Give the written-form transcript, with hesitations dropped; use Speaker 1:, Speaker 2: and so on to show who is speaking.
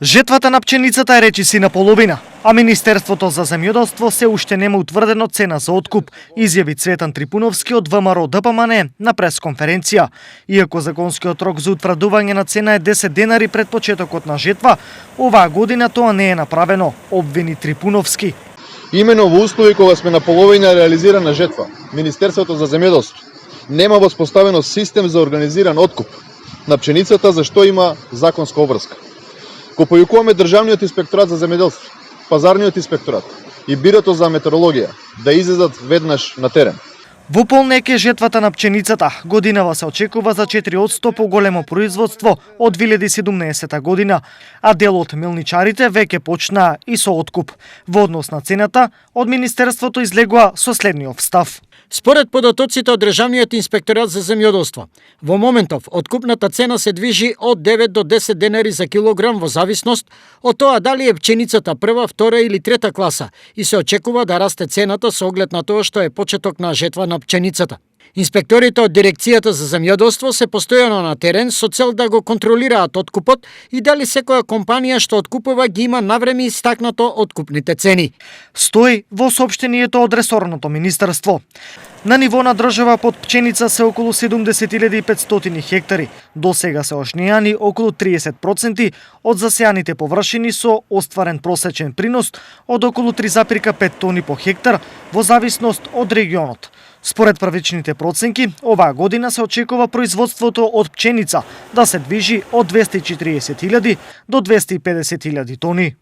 Speaker 1: Жетвата на пченицата е речиси на половина, а Министерството за земјоделство се уште нема утврдено цена за откуп, изјави Цветан Трипуновски од ВМРО ДПМН на пресконференција. Иако законскиот рок за утврдување на цена е 10 денари пред почетокот на жетва, оваа година тоа не е направено, обвини Трипуновски.
Speaker 2: Имено во услови кога сме на половина реализирана жетва, Министерството за земјоделство нема воспоставено систем за организиран откуп на пченицата за што има законска обврска. Го повикуваме Државниот инспекторат за земјоделство, Пазарниот инспекторат и Бирото за метеорологија да излезат веднаш на терен.
Speaker 1: Во полнек е жетвата на пченицата. Годинава се очекува за 4% поголемо производство од 2017 година, а дел од мелничарите веќе почнаа и со откуп. Во однос на цената, од Министерството излегува со следниот став.
Speaker 3: Според податоците од Државниот инспекторат за земјоделство, во моментов откупната цена се движи од 9 до 10 денари за килограм во зависност од тоа дали е пченицата прва, втора или трета класа и се очекува да расте цената со оглед на тоа што е почеток на жетва на пченицата. Инспекторите од Дирекцијата за земјоделство се постојано на терен со цел да го контролираат откупот и дали секоја компанија што откупува ги има навреме истакнато откупните цени.
Speaker 1: Стои во соопштението од ресорното министерство. На ниво на држава под пченица се околу 70.500 хектари. До сега се ожнејани околу 30% од засејаните површини со остварен просечен принос од околу 3,5 тони по хектар во зависност од регионот. Според првичните проценки, оваа година се очекува производството од пченица да се движи од 240.000 до 250.000 тони.